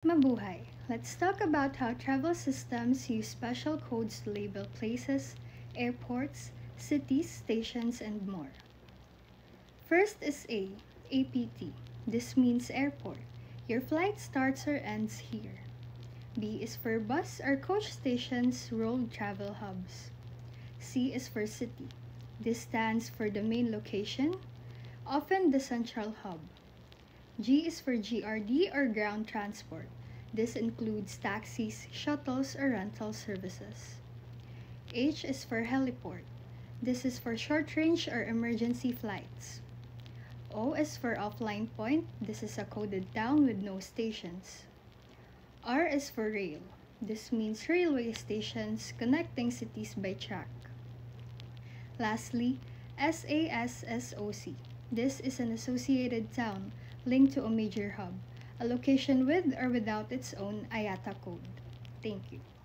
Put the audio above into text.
Mabuhay! Let's talk about how travel systems use special codes to label places, airports, cities, stations, and more. First is APT. This means airport. Your flight starts or ends here. B is for bus or coach stations, road travel hubs. C is for city. This stands for the main location, often the central hub. G is for GRD or ground transport. This includes taxis, shuttles, or rental services. H is for heliport. This is for short-range or emergency flights. O is for offline point. This is a coded town with no stations. R is for rail. This means railway stations connecting cities by track. Lastly, SASSOC. This is an associated town linked to a major hub, a location with or without its own IATA code. Thank you.